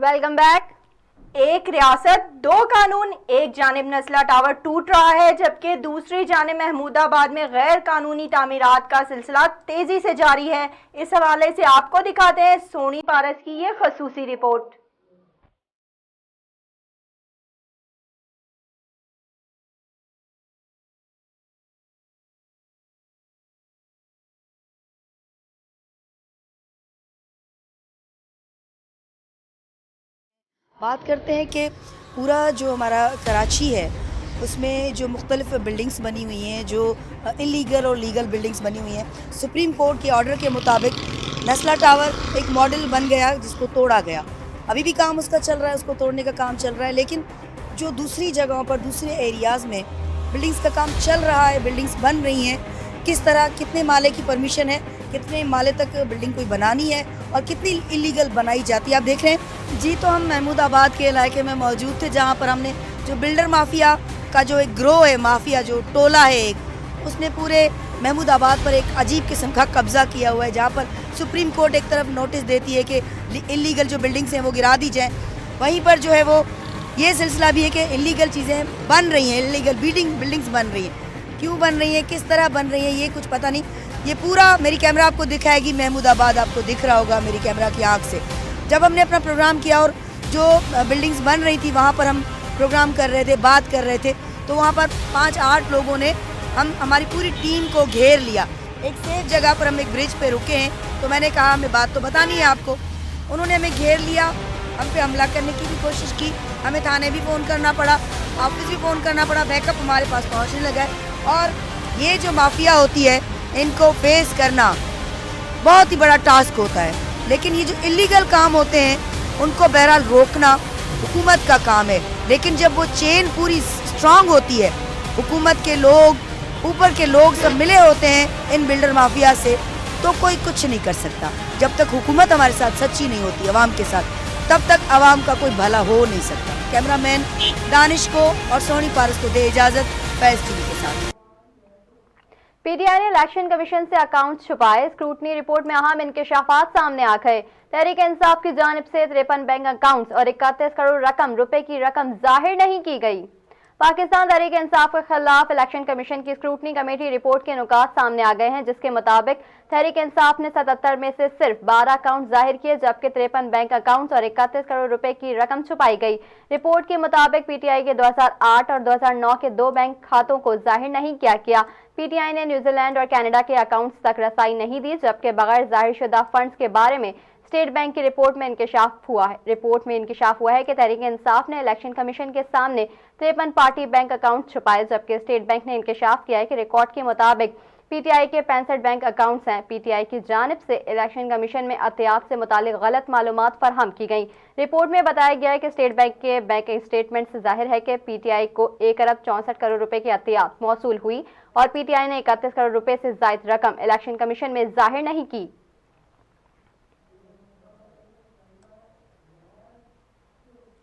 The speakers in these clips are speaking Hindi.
Welcome back. एक रियासत दो कानून, एक जानिब नस्ला टावर टूट रहा है जबकि दूसरी जानिब महमूदाबाद में गैर कानूनी तामीरात का सिलसिला तेजी से जारी है। इस हवाले से आपको दिखाते हैं सोनी पारस की ये खसूसी रिपोर्ट। बात करते हैं कि पूरा जो हमारा कराची है उसमें जो मुख्तलिफ बिल्डिंग्स बनी हुई हैं, जो इलीगल और लीगल बिल्डिंग्स बनी हुई हैं, सुप्रीम कोर्ट के ऑर्डर के मुताबिक नस्ला टावर एक मॉडल बन गया जिसको तोड़ा गया। अभी भी काम उसका चल रहा है, उसको तोड़ने का काम चल रहा है। लेकिन जो दूसरी जगहों पर दूसरे एरियाज़ में बिल्डिंग्स का काम चल रहा है, बिल्डिंग्स बन रही हैं, किस तरह कितने माले की परमिशन है, कितने माले तक बिल्डिंग कोई बनानी है और कितनी इलीगल बनाई जाती है, आप देख रहे हैं। जी, तो हम महमूदाबाद के इलाके में मौजूद थे जहाँ पर हमने जो बिल्डर माफिया का जो एक ग्रोह है, माफिया जो टोला है एक, उसने पूरे महमूदाबाद पर एक अजीब किस्म का कब्जा किया हुआ है, जहाँ पर सुप्रीम कोर्ट एक तरफ नोटिस देती है कि इलीगल जो बिल्डिंग्स हैं वो गिरा दी जाएँ, वहीं पर जो है वो ये सिलसिला भी है कि इलीगल चीज़ें बन रही हैं, इलीगल बिल्डिंग्स बन रही हैं। क्यों बन रही हैं, किस तरह बन रही हैं, ये कुछ पता नहीं। ये पूरा मेरी कैमरा आपको दिखाएगी, महमूदाबाद आपको दिख रहा होगा मेरी कैमरा की आँख से। जब हमने अपना प्रोग्राम किया और जो बिल्डिंग्स बन रही थी वहाँ पर हम प्रोग्राम कर रहे थे, बात कर रहे थे, तो वहाँ पर 5-8 लोगों ने हमारी पूरी टीम को घेर लिया। एक सेफ जगह पर हम एक ब्रिज पे रुके हैं, तो मैंने कहा हमें बात तो बतानी है आपको। उन्होंने हमें घेर लिया, हम पे हमला करने की भी कोशिश की, हमें थाने भी फ़ोन करना पड़ा, ऑफिस भी फ़ोन करना पड़ा, बैकअप हमारे पास पहुँचने लगा है। और ये जो माफिया होती है इनको फेस करना बहुत ही बड़ा टास्क होता है, लेकिन ये जो इलीगल काम होते हैं उनको बहरहाल रोकना हुकूमत का काम है। लेकिन जब वो चेन पूरी स्ट्रांग होती है, हुकूमत के लोग, ऊपर के लोग सब मिले होते हैं इन बिल्डर माफिया से, तो कोई कुछ नहीं कर सकता। जब तक हुकूमत हमारे साथ सच्ची नहीं होती अवाम के साथ, तब तक अवाम का कोई भला हो नहीं सकता। कैमरामैन दानिश को और सोनी पारस को दे इजाज़त, फैज़ टीवी के साथ। पीटीआई ने इलेक्शन कमीशन से अकाउंट छुपाए, स्क्रूटनी रिपोर्ट में अहम इंकशाफात सामने आ गए। तहरीक इंसाफ की जानिब से 53 बैंक अकाउंट्स और 31 करोड़ रुपए की रकम जाहिर नहीं की गई। पाकिस्तान तहरीक इंसाफ के खिलाफ इलेक्शन कमीशन की स्क्रूटनी कमेटी रिपोर्ट के नुकात सामने आ गए हैं, जिसके मुताबिक तहरीक इंसाफ ने 77 में से सिर्फ 12 अकाउंट जाहिर किए, जबकि 53 बैंक अकाउंट्स और 31 करोड़ रुपए की रकम छुपाई गई। रिपोर्ट के मुताबिक पीटीआई के 2008 और 2009 के 2 बैंक खातों को जाहिर नहीं किया गया। पीटीआई ने न्यूजीलैंड और कनाडा के अकाउंट्स तक रसाई नहीं दी, जबकि बगैर जाहिर शुदा फंड्स के बारे में स्टेट बैंक की रिपोर्ट में इंकशाफ हुआ है। रिपोर्ट में इंकशाफ हुआ है कि तहरीक इंसाफ ने इलेक्शन कमीशन के सामने 53 पार्टी बैंक अकाउंट छुपाए, जबकि स्टेट बैंक ने इंकशाफ किया है कि रिकॉर्ड के मुताबिक पीटीआई के 65 बैंक अकाउंट्स हैं। पीटीआई की जानिब से इलेक्शन कमीशन में अहतियात से मुतालिक गलत मालूमात फराहम की गई। रिपोर्ट में बताया गया है कि स्टेट बैंक के बैंक स्टेटमेंट से जाहिर है कि पीटीआई को 1 अरब 64 करोड़ रुपए की अहतियात मौसूल हुई और पीटीआई ने 31 करोड़ रुपए से ज्यादा रकम इलेक्शन कमीशन में जाहिर नहीं की।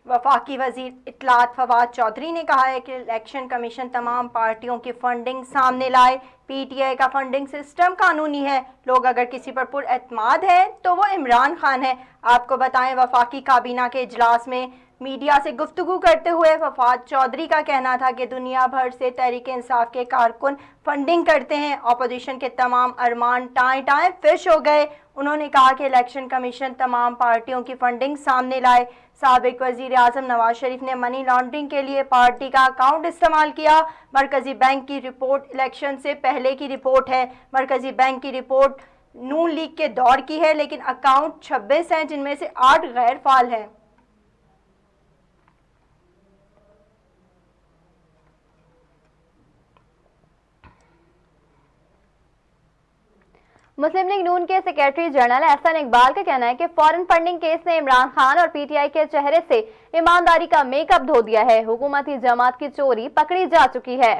वफाकी वजीर इत्तलात फवाद चौधरी ने कहा है कि इलेक्शन कमीशन तमाम पार्टियों की फंडिंग सामने लाए। पीटीआई का फंडिंग सिस्टम कानूनी है, लोग अगर किसी पर पुरएतमाद है तो वो इमरान खान है। आपको बताएं, वफाकी काबीना के इजलास में मीडिया से गुफ्तगू करते हुए फवाद चौधरी का कहना था कि दुनिया भर से तहरीक इंसाफ के कारकुन फंडिंग करते हैं, अपोजिशन के तमाम अरमान टाएं टाएं फिश हो गए। उन्होंने कहा कि इलेक्शन कमीशन तमाम पार्टियों की फंडिंग सामने लाए। साबिक वजीर आजम नवाज शरीफ ने मनी लॉन्ड्रिंग के लिए पार्टी का अकाउंट इस्तेमाल किया। मरकजी बैंक की रिपोर्ट इलेक्शन से पहले की रिपोर्ट है। मरकजी बैंक की रिपोर्ट नून लीग के दौर की है, लेकिन अकाउंट 26 हैं, जिनमें से 8 गैर फाल हैं। मुस्लिम लीग नून के सेक्रेटरी जनरल एहसन इकबाल का कहना है कि फॉरेन फंडिंग केस ने इमरान खान और पीटीआई के चेहरे से ईमानदारी का मेकअप धो दिया है। हुकूमती जमात की चोरी पकड़ी जा चुकी है।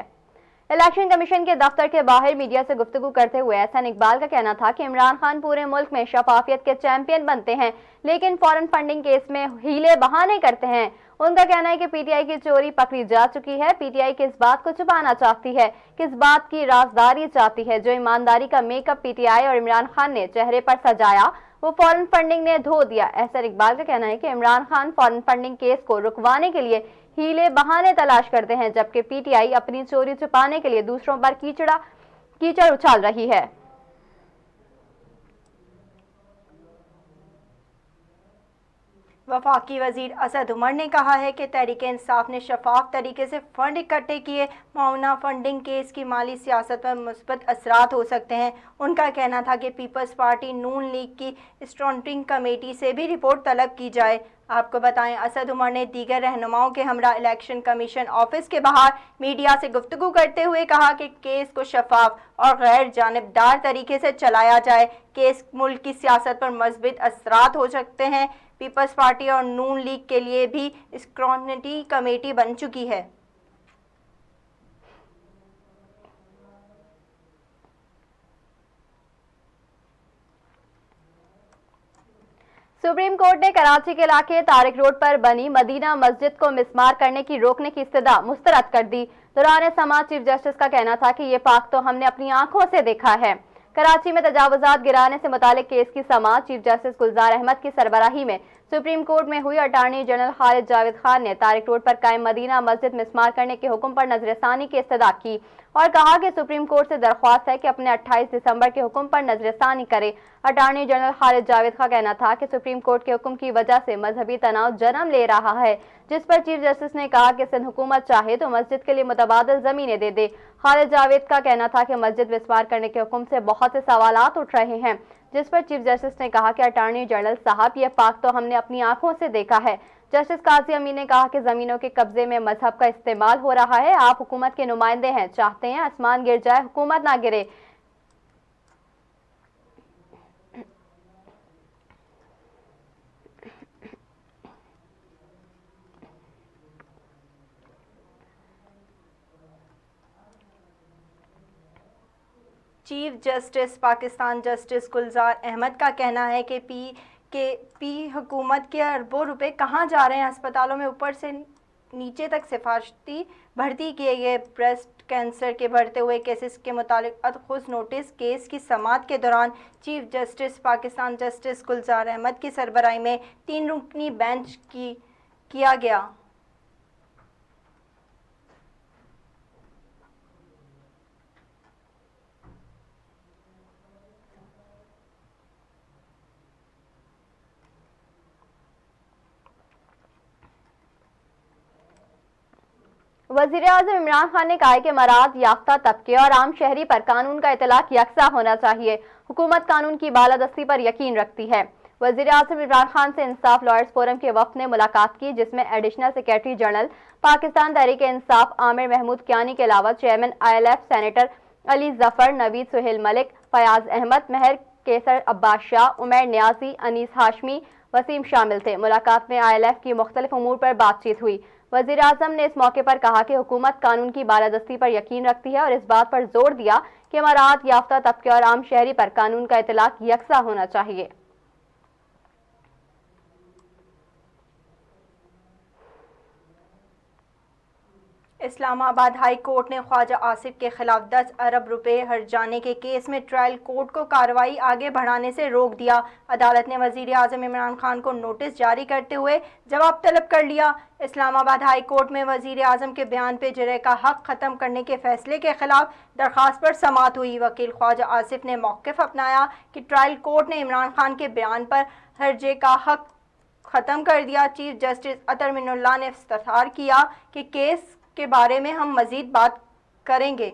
इलेक्शन कमीशन के दफ्तर के बाहर मीडिया से गुफ्तगू करते हुए एहसन इकबाल का कहना था कि इमरान खान पूरे मुल्क में शफाफियत के चैंपियन बनते हैं, लेकिन फॉरेन फंडिंग केस में हीले बहाने करते हैं। उनका कहना है कि पीटीआई की चोरी पकड़ी जा चुकी है। पीटीआई किस बात को छुपाना चाहती है, किस बात की राजदारी चाहती है। जो ईमानदारी का मेकअप पीटीआई और इमरान खान ने चेहरे पर सजाया, वो फॉरेन फंडिंग ने धो दिया। एहसन इकबाल का कहना है कि Imran Khan foreign funding case को रुकवाने के लिए हीले बहाने तलाश करते हैं, जबकि पीटीआई अपनी चोरी छुपाने के लिए दूसरों पर कीचड़ उछाल रही है। वफाकी वजीर असद उमर ने कहा है कि तहरीक इंसाफ ने शफाफ तरीके से फंड इकट्ठे किए। माउना फंडिंग केस की माली सियासत पर मुस्बत असरात हो सकते हैं। उनका कहना था कि पीपल्स पार्टी नून लीग की स्टैंडिंग कमेटी से भी रिपोर्ट तलब की जाए। आपको बताएं, असद उमर ने दीगर रहनुमाओं के हमरा इलेक्शन कमीशन ऑफिस के बाहर मीडिया से गुफ्तगू करते हुए कहा कि केस को शफाफ और गैर जानिबदार तरीके से चलाया जाए। केस मुल्क की सियासत पर मज़बूत असरात हो सकते हैं। पीपल्स पार्टी और नून लीग के लिए भी स्क्रूटनी कमेटी बन चुकी है। सुप्रीम कोर्ट ने कराची के इलाके तारिक रोड पर बनी मदीना मस्जिद को मिसमार करने की रोकने की इस्तदा मुस्तरद कर दी। दौरान समाअत चीफ जस्टिस का कहना था कि ये पाक तो हमने अपनी आंखों से देखा है। कराची में तजावुजात गिराने से मुतालिक केस की समाअत चीफ जस्टिस गुलजार अहमद की सरबराही में सुप्रीम कोर्ट में हुई। अटॉर्नी जनरल खालिद जावेद खान ने तारिक रोड पर कायम मदीना मस्जिद मिसमार करने के हुक्म पर नजरसानी की इस्तदा की और कहा कि सुप्रीम कोर्ट से दरख्वास्त है कि अपने 28 दिसंबर के हुक्म पर नजरसानी करे। अटॉर्नी जनरल खालिद जावेद का कहना था कि सुप्रीम कोर्ट के हुक्म की वजह से मजहबी तनाव जन्म ले रहा है, जिस पर चीफ जस्टिस ने कहा कि सिंध हुकूमत चाहे तो मस्जिद के लिए मुतबादल जमीनें दे दे। खालिद जावेद का कहना था कि मस्जिद मिसमार करने के हुक्म से बहुत से सवालात उठ रहे हैं, जिस पर चीफ जस्टिस ने कहा कि अटॉर्नी जनरल साहब, यह पाक तो हमने अपनी आंखों से देखा है। जस्टिस काजी अमीन ने कहा कि जमीनों के कब्जे में मजहब का इस्तेमाल हो रहा है। आप हुकूमत के नुमाइंदे हैं, चाहते हैं आसमान गिर जाए, हुकूमत ना गिरे। चीफ जस्टिस पाकिस्तान जस्टिस गुलजार अहमद का कहना है कि पी हुकूमत के अरबों रुपए कहाँ जा रहे हैं। अस्पतालों में ऊपर से नीचे तक सिफारती भर्ती किए गए ब्रेस्ट कैंसर के बढ़ते हुए केसेस के मुतालिक अदखुस नोटिस केस की समाअत के दौरान चीफ जस्टिस पाकिस्तान जस्टिस गुलजार अहमद की सरबराही में 3 रुकनी बेंच किया गया। वज़ीर-ए-आज़म इमरान खान ने कहा है कि मराद याफ्ता तबके और आम शहरी पर कानून का इतलाक यकसा होना चाहिए। हुकूमत कानून की बालादस्ती पर यकीन रखती है। वज़ीर-ए-आज़म इमरान खान से इंसाफ लॉयर्स फोरम के वफ्द ने मुलाकात की, जिसमें additional secretary general Pakistan Tehreek Insaf Aamir Mahmood Kiani के अलावा chairman ILF senator Ali Zafar, Naveed Suhail Malik, Fayyaz Ahmed, Mehr Kaiser Abbas Shah, Umair Niazi, Anees Hashmi, Waseem शामिल थे। मुलाकात में ILF की मुख्तलिफ उमूर पर बातचीत हुई। वज़ीर आज़म ने इस मौके पर कहा कि हुकूमत कानून की बालादस्ती पर यकीन रखती है और इस बात पर जोर दिया कि मराद याफ्ता तबके और आम शहरी पर कानून का इतलाक यकसा होना चाहिए। इस्लामाबाद हाई कोर्ट ने ख्वाजा आसिफ के खिलाफ 10 अरब रुपए हर्जाने के केस में ट्रायल कोर्ट को कार्रवाई आगे बढ़ाने से रोक दिया। अदालत ने वज़ीर आज़म इमरान खान को नोटिस जारी करते हुए जवाब तलब कर लिया। इस्लामाबाद हाई कोर्ट में वज़ीर आज़म के बयान पे जरे का हक ख़त्म करने के फैसले के खिलाफ दरख्वास्त पर समाअत हुई। वकील ख्वाजा आसिफ ने मौक़िफ़ अपनाया कि ट्रायल कोर्ट ने इमरान खान के बयान पर हर्जे का हक ख़त्म कर दिया। चीफ जस्टिस अतर मिनुल्लाह ने इस्तफसार किया कि केस के बारे में हम मज़ीद बात करेंगे।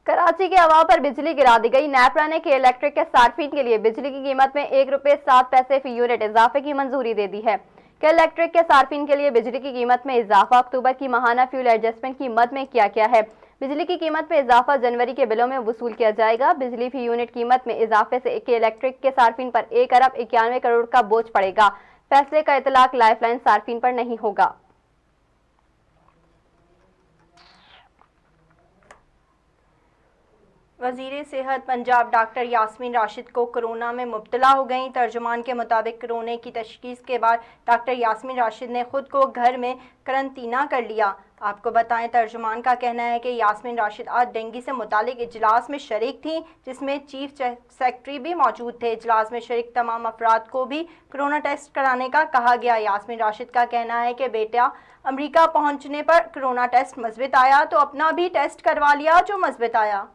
कराची के हवा पर बिजली गिरा दी गई। नेपरा ने के इलेक्ट्रिक के सार्फिन के लिए बिजली की कीमत में ₹1.07 फी यूनिट इजाफे की मंजूरी दे दी है। के इलेक्ट्रिक के सार्फिन के लिए बिजली की कीमत में इजाफा अक्टूबर की माहाना फ्यूल एडजस्टमेंट की मद में किया गया है। बिजली की कीमत में इजाफा जनवरी के बिलों में वसूल किया जाएगा। बिजली फी यूनिट कीमत में इजाफे से के इलेक्ट्रिक के सार्फिन पर 1 अरब 91 करोड़ का बोझ पड़ेगा। फैसले का इतलाक लाइफलाइन सार्फिन पर नहीं होगा। वज़ीर सेहत पंजाब डॉक्टर यास्मीन राशिद को कोरोना में मुब्तला हो गई। तर्जुमान के मुताबिक कोरोना की तशखीस के बाद डॉक्टर यास्मीन राशिद ने खुद को घर में करंतना कर लिया। आपको बताएं, तर्जुमान का कहना है कि यास्मीन राशिद आज डेंगू से मुतालिक इजलास में शरीक थी, जिसमें चीफ सेक्रेटरी भी मौजूद थे। इजलास में शरीक तमाम अफराद को भी कोरोना टेस्ट कराने का कहा गया। यास्मीन राशिद का कहना है कि बेटा अमरीका पहुँचने पर कोरोना टेस्ट मुस्बित आया तो अपना भी टेस्ट करवा लिया जो मुस्बित आया।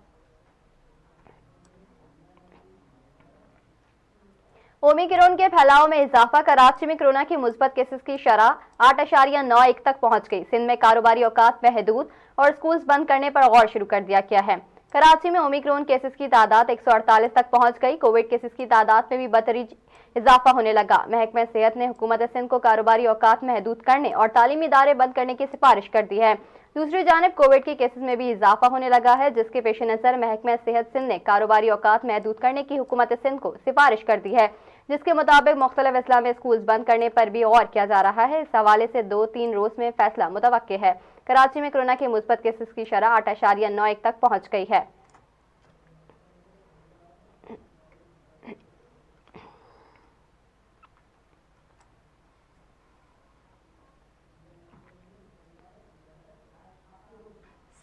ओमिक्रॉन के फैलाव में इजाफा। कराची में कोरोना की मुस्बत केसेस की शरह 8.91 तक पहुंच गई। सिंध में कारोबारी औकात महदूद और स्कूल्स बंद करने पर गौर शुरू कर दिया गया है। कराची में ओमिक्रॉन केसेस की तादाद 148 तक पहुंच गई। कोविड केसेस की तादाद में भी बतदरीज इजाफा होने लगा। महकमा सेहत ने हुकूमत सिंध को कारोबारी औकात महदूद करने और तालीमी इदारे बंद करने की सिफारिश कर दी है। दूसरी जानिब कोविड के केसेस में भी इजाफा होने लगा है, जिसके पेश नज़र महकमा सेहत सिंध ने कारोबारी औकात महदूद करने की हुकूमत सिंध को सिफारिश कर दी है, जिसके मुताबिक मुख्तलिफ इस्लामी स्कूल्स बंद करने पर भी गौर किया जा रहा है। इस हवाले से 2-3 रोज में फैसला मुतवक्के है। कराची में कोरोना के मुस्बत केसेस की शरह 8.91 तक पहुंच गई है।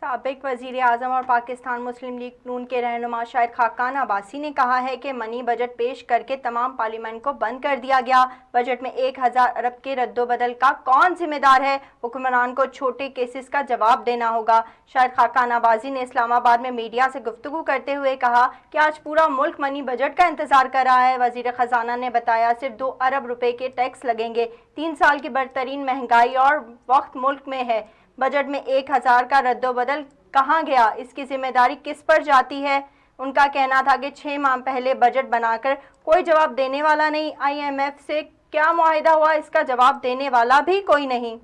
साबिक वज़ीर आज़म और पाकिस्तान मुस्लिम लीग नून के रहनुमा शाहिद खाकान अब्बासी ने कहा है कि मनी बजट पेश करके तमाम पार्लियामेंट को बंद कर दिया गया। बजट में 1000 अरब के रद्दोबदल का कौन जिम्मेदार है? हुक्मरान को छोटे केसेस का जवाब देना होगा। शाहिद खाकान अब्बासी ने इस्लामाबाद में मीडिया से गुफ्तगू करते हुए कहा कि आज पूरा मुल्क मनी बजट का इंतजार कर रहा है। वज़ीर ख़जाना ने बताया सिर्फ 2 अरब रुपए के टैक्स लगेंगे। 3 साल की बदतरीन महंगाई और वक्त मुल्क में है। बजट में 1000 का रद्दोबदल कहाँ गया? इसकी जिम्मेदारी किस पर जाती है? उनका कहना था कि 6 माह पहले बजट बनाकर कोई जवाब देने वाला नहीं। IMF से क्या मुआहिदा हुआ, इसका जवाब देने वाला भी कोई नहीं।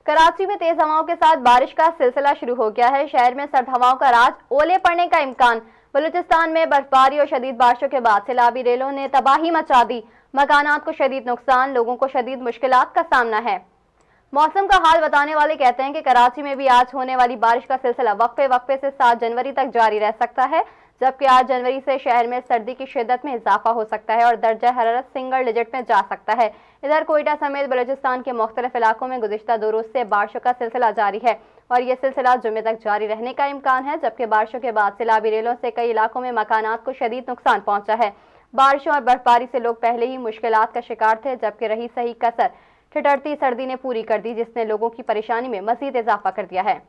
कराची में तेज हवाओं के साथ बारिश का सिलसिला शुरू हो गया है। शहर में सर्द हवाओं का राज, ओले पड़ने का इम्कान। बलूचिस्तान में बर्फबारी और शदीद बारिशों के बाद सैलाबी रेलों ने तबाही मचा दी। मकानात को शदीद नुकसान, लोगों को शदीद मुश्किलात का सामना है। मौसम का हाल बताने वाले कहते हैं कि कराची में भी आज होने वाली बारिश का सिलसिला वक्फे वक्फे से 7 जनवरी तक जारी रह सकता है, जबकि 8 जनवरी से शहर में सर्दी की शिद्दत में इजाफा हो सकता है और दर्जा हरारत सिंगल डिजिट में जा सकता है। इधर कोयटा समेत बलूचिस्तान के मुख्तलिफ इलाकों में गुज़िश्ता 2 रोज से बारिशों का सिलसिला जारी है और ये सिलसिला जुमे तक जारी रहने का इम्कान है, जबकि बारिशों के बाद सैलाबी रेलों से कई इलाकों में मकानात को शदीद नुकसान पहुंचा है। बारिशों और बर्फबारी से लोग पहले ही मुश्किलात का शिकार थे, जबकि रही सही कसर ठिठुरती सर्दी ने पूरी कर दी, जिसने लोगों की परेशानी में मजीद इजाफा कर दिया है।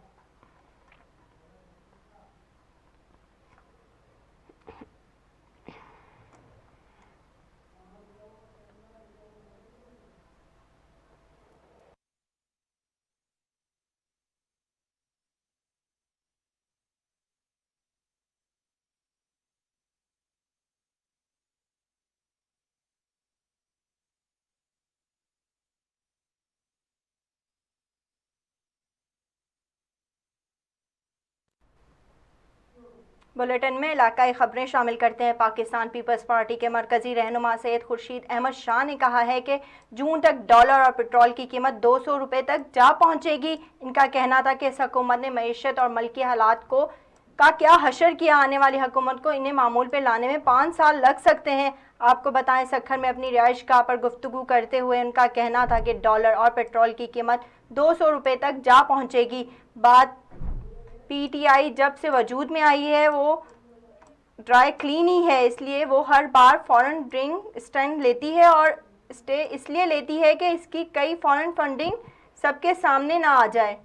बुलेटिन में इलाकाई खबरें शामिल करते हैं। पाकिस्तान पीपल्स पार्टी के मरकजी रहनुमा सैयद खुर्शीद अहमद शाह ने कहा है कि जून तक डॉलर और पेट्रोल की कीमत 200 रुपये तक जा पहुंचेगी। इनका कहना था कि इस हुकूमत ने मईशत और मल्की हालात को का क्या हशर किया। आने वाली हुकूमत को इन्हें मामूल पे लाने में 5 साल लग सकते हैं। आपको बताएं, सखर में अपनी रिहाइश गाह पर गुफ्तगू करते हुए उनका कहना था कि डॉलर और पेट्रोल की कीमत 200 रुपये तक जा पहुंचेगी। बात PTI जब से वजूद में आई है वो ड्राई क्लीन ही है, इसलिए वो हर बार फॉरेन ड्रिंक स्टैंड लेती है और स्टे इसलिए लेती है कि इसकी कई फॉरेन फंडिंग सबके सामने ना आ जाए।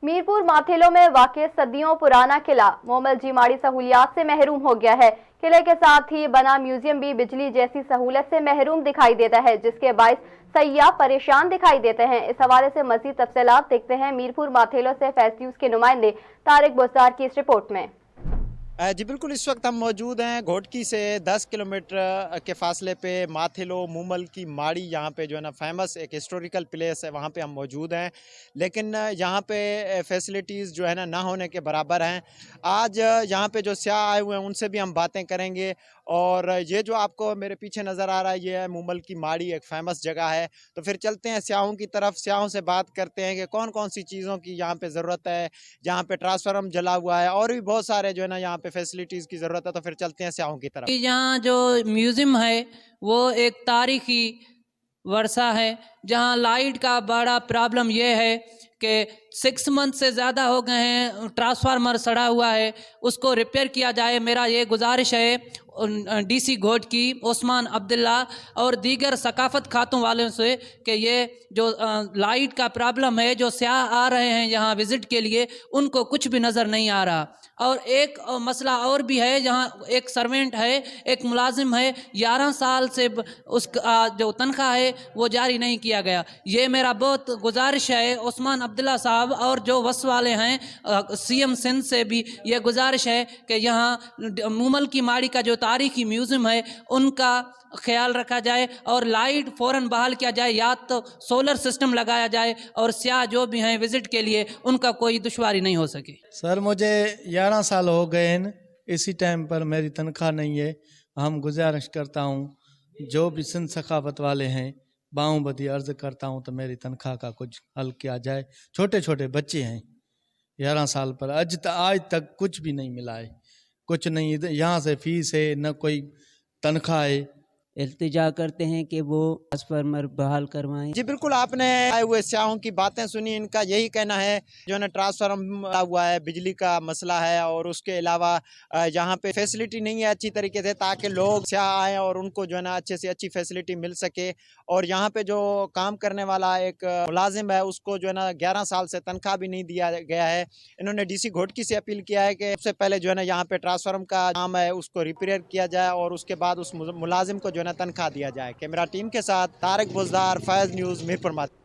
मीरपुर माथेलो में वाक़ सदियों पुराना किला मोमल जी माड़ी सहूलियात से महरूम हो गया है। किले के साथ ही बना म्यूजियम भी बिजली जैसी सहूलत से महरूम दिखाई देता है, जिसके बायस सयाह परेशान दिखाई देते हैं। इस हवाले से मज़ीद तफसीलात देखते हैं मीरपुर माथेलो से फैज़ न्यूज़ के नुमाइंदे तारिक बुज़दार की इस रिपोर्ट में। जी बिल्कुल, इस वक्त हम मौजूद हैं घोटकी से 10 किलोमीटर के फासले पे माथिलो मूमल की माड़ी, यहाँ पे जो है ना फेमस एक हिस्टोरिकल प्लेस है, वहाँ पे हम मौजूद हैं। लेकिन यहाँ पे फैसिलिटीज़ जो है ना होने के बराबर हैं। आज यहाँ पे जो स्याह आए हुए हैं उनसे भी हम बातें करेंगे। और ये जो आपको मेरे पीछे नज़र आ रहा है, ये है मूमल की माड़ी, एक फेमस जगह है। तो फिर चलते हैं स्याहों की तरफ, स्याहों से बात करते हैं कि कौन-कौन सी चीज़ों की यहाँ पे ज़रूरत है। यहाँ पे ट्रांसफार्मर जला हुआ है और भी बहुत सारे जो है ना यहाँ पे फैसिलिटीज़ की ज़रूरत है। तो फिर चलते हैं स्याहों की तरफ। यहाँ जो म्यूजियम है वो एक तारीखी वर्षा है, जहाँ लाइट का बड़ा प्रॉब्लम ये है कि 6 मंथ से ज़्यादा हो गए हैं, ट्रांसफार्मर सड़ा हुआ है, उसको रिपेयर किया जाए। मेरा ये गुजारिश है डीसी घोटकी उस्मान अब्दुल्ला और दीगर सकाफत खातों वालों से कि ये जो लाइट का प्रॉब्लम है, जो स्याह आ रहे हैं यहाँ विज़िट के लिए, उनको कुछ भी नज़र नहीं आ रहा। और एक मसला और भी है, जहाँ एक सर्वेंट है, एक मुलाजिम है, 11 साल से उसका जो तनख्वाह है वो जारी नहीं किया गया। ये मेरा बहुत गुजारिश है उस्मान अब्दुल्ला साहब और जो वस वाले हैं सीएम सिंध से भी ये गुजारिश है कि यहाँ मूमल की माड़ी का जो तारीखी म्यूज़ियम है उनका ख्याल रखा जाए और लाइट फ़ौरन बहाल किया जाए, या तो सोलर सिस्टम लगाया जाए और स्याह जो भी हैं विज़िट के लिए उनका कोई दुश्वारी नहीं हो सके। सर मुझे 11 साल हो गए हैं, इसी टाइम पर मेरी तनख्वाह नहीं है। हम गुजारिश करता हूँ जो भी सिंध सखावत वाले हैं, बाहों बदी अर्ज़ करता हूँ तो मेरी तनख्वाह का कुछ हल किया जाए। छोटे छोटे बच्चे हैं, 11 साल पर आज तक कुछ भी नहीं मिला है, कुछ नहीं। यहाँ से फीस है न कोई तनख्वाह है। इल्तिजा करते हैं कि वो ट्रांसफार्मर बहाल करवाएं। जी बिल्कुल, आपने आए हुए स्याहों की बातें सुनी। इनका यही कहना है जो है ना ट्रांसफार्मर हुआ है, बिजली का मसला है और उसके अलावा यहाँ पे फैसिलिटी नहीं है अच्छी तरीके से, ताकि लोग स्याह आएँ और उनको जो है ना अच्छे से अच्छी फैसिलिटी मिल सके। और यहाँ पे जो काम करने वाला एक मुलाजिम है उसको जो है ना 11 साल से तनख्वाह भी नहीं दिया गया है। इन्होंने डीसी घोटकी से अपील किया है कि सबसे पहले जो है ना यहाँ पे ट्रांसफार्मर का काम है उसको रिपेयर किया जाए और उसके बाद उस मुलाजिम को जो है ना तनख्वाह दिया जाए। कैमरा टीम के साथ तारिक बुज़दार, फैज़ न्यूज़, मीरपुर मादी।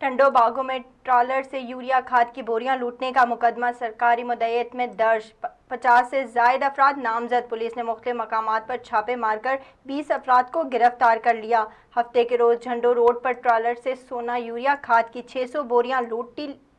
टंडो बागों में ट्रॉलर से यूरिया खाद की बोरियां लूटने का मुकदमा सरकारी मुद्दत में दर्ज। 50 से ज़ायद अफराद नामजद। पुलिस ने मुख्तलिफ मकामात पर छापे मारकर 20 अफराद को गिरफ्तार कर लिया। हफ्ते के रोज़ झंडो रोड पर ट्रॉलर से सोना यूरिया खाद की 600 बोरियां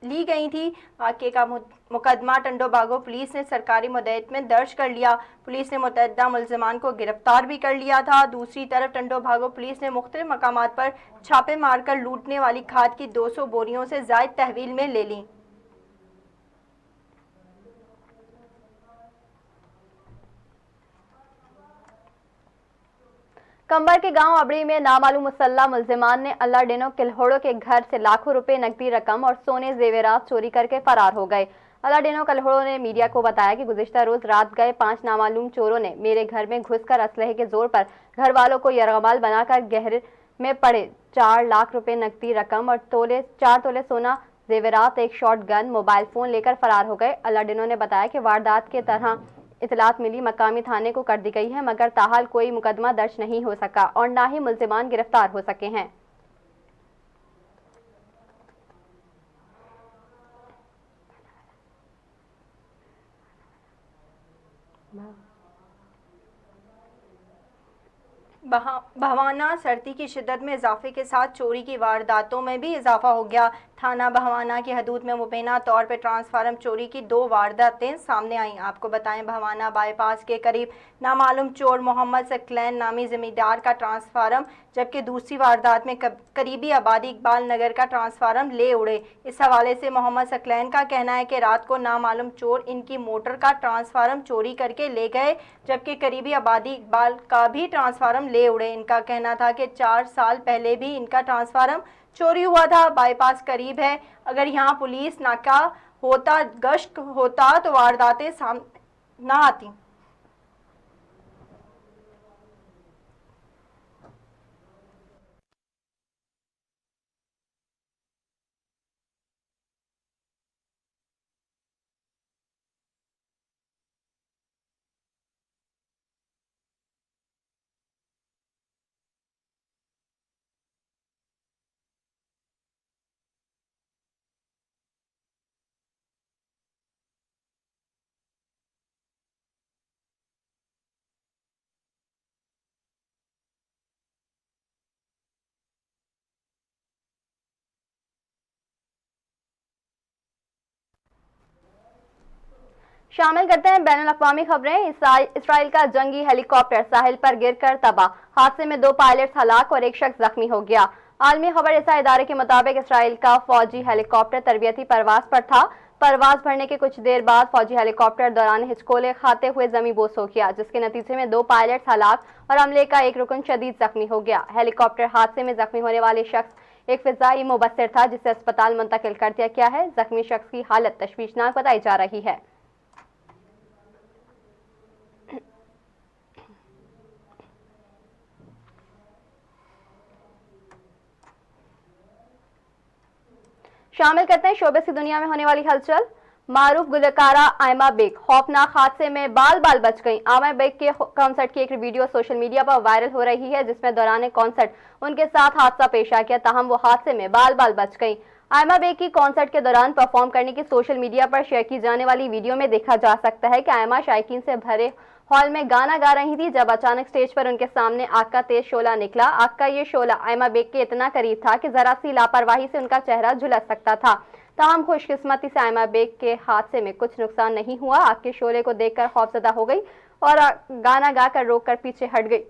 ली गई थी। वाक़े का मुकदमा टंडो बागो पुलिस ने सरकारी मुद्दत में दर्ज कर लिया। पुलिस ने मुतअद्दिदा मुल्ज़िमान को गिरफ्तार भी कर लिया था। दूसरी तरफ टंडो बागो पुलिस ने मुख्तलिफ मकामात पर छापे मारकर लूटने वाली खाद की 200 बोरियों से ज़ायद तहवील में ले ली। कंबर के गांव अबड़ी में नामालूम मुसल्ला मुल्जिमान ने अल्लाडिनो किल्होड़ो के घर से लाखों रुपए नकदी रकम और सोने जेवरात चोरी करके फरार हो गए। अल्लाडिनो किल्होड़ो ने मीडिया को बताया कि गुज़िश्ता रोज रात गए 5 नामालूम चोरों ने मेरे घर में घुसकर असलहे के जोर पर घर वालों को यरगमाल बनाकर गहरे में पड़े 4 लाख रुपए नकदी रकम और 4 तोले सोना जेवरात, एक शॉर्ट गन, मोबाइल फोन लेकर फरार हो गए। अल्लाडिनो ने बताया कि वारदात के तरह इतलात मिली मकामी थाने को कर दी गई है, मगर ताहाल कोई मुकदमा दर्ज नहीं हो सका और ना ही मुल्जिमान गिरफ्तार हो सके हैं। भवाना सर्दी की शिद्दत में इजाफे के साथ चोरी की वारदातों में भी इजाफा हो गया। थाना भवाना की हदूद में मुबैना तौर पर ट्रांसफार्मर चोरी की 2 वारदातें सामने आईं। आपको बताएं, भवाना बाईपास के करीब नामालूम चोर मोहम्मद सकलैन नामी ज़मींदार का ट्रांसफार्मर, जबकि दूसरी वारदात में करीबी आबादी इकबाल नगर का ट्रांसफार्मर ले उड़े। इस हवाले से मोहम्मद सकलैन का कहना है कि रात को नामालूम चोर इनकी मोटर का ट्रांसफार्मर चोरी करके ले गए, जबकि करीबी आबादी इकबाल का भी ट्रांसफार्मर ले उड़े। इनका कहना था कि 4 साल पहले भी इनका ट्रांसफार्मर चोरी हुआ था। बाईपास करीब है, अगर यहाँ पुलिस नाका होता, गश्त होता तो वारदातें सामने ना आती। शामिल करते हैं बैनुल अक़वामी खबरें। इसराइल का जंगी हेलीकॉप्टर साहिल पर गिरकर तबाह, हादसे में 2 पायलट्स हलाक और 1 शख्स जख्मी हो गया। आलमी खबर रसा इदारे के मुताबिक इसराइल का फौजी हेलीकॉप्टर तरबियती परवाज पर था। परवाज भरने के कुछ देर बाद फौजी हेलीकॉप्टर दौरान हिचकोले खाते हुए जमी बोस हो गया, जिसके नतीजे में 2 पायलट्स हलाक और अमले का 1 रुकन शदीद जख्मी हो गया। हेलीकॉप्टर हादसे में जख्मी होने वाले शख्स एक फिजाई मुबस्सिर था, जिसे अस्पताल मुंतकिल कर दिया गया है। जख्मी शख्स की हालत तशवीशनाक बताई जा रही है। शामिल करते हैं शोबिस की दुनिया में होने वाली हलचल। मारूफ गुलकारा आयमा बेग खौफनाक हादसे में बाल बाल बच गईं। आयमा बेग के कॉन्सर्ट की एक वीडियो सोशल मीडिया पर वायरल हो रही है, जिसमें दौरान कॉन्सर्ट उनके साथ हादसा पेश आ गया, ताहम वो हादसे में बाल बाल बच गईं। आयमा बेग की कॉन्सर्ट के दौरान परफॉर्म करने की सोशल मीडिया पर शेयर की जाने वाली वीडियो में देखा जा सकता है कि आयमा शायकीन से भरे हॉल में गाना गा रही थी, जब अचानक स्टेज पर उनके सामने आग का तेज शोला निकला। आग का ये शोला आयमा बेग के इतना करीब था कि जरा सी लापरवाही से उनका चेहरा झुलस सकता था। ताहम खुशकिस्मती से आयमा बेग के हादसे में कुछ नुकसान नहीं हुआ। आग के शोले को देखकर खौफजदा हो गई और गाना गाकर रोककर पीछे हट गई।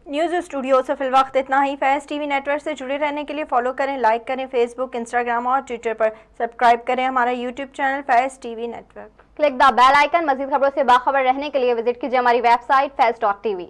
न्यूज़ स्टूडियो से फिल वक्त इतना ही। फैज़ टीवी नेटवर्क से जुड़े रहने के लिए फॉलो करें, लाइक करें फेसबुक, इंस्टाग्राम और ट्विटर पर। सब्सक्राइब करें हमारा YouTube channel Faiz TV network. Click the bell icon. मजीद खबरों से बाखबर रहने के लिए विजिट कीजिए हमारी वेबसाइट faiz.tv।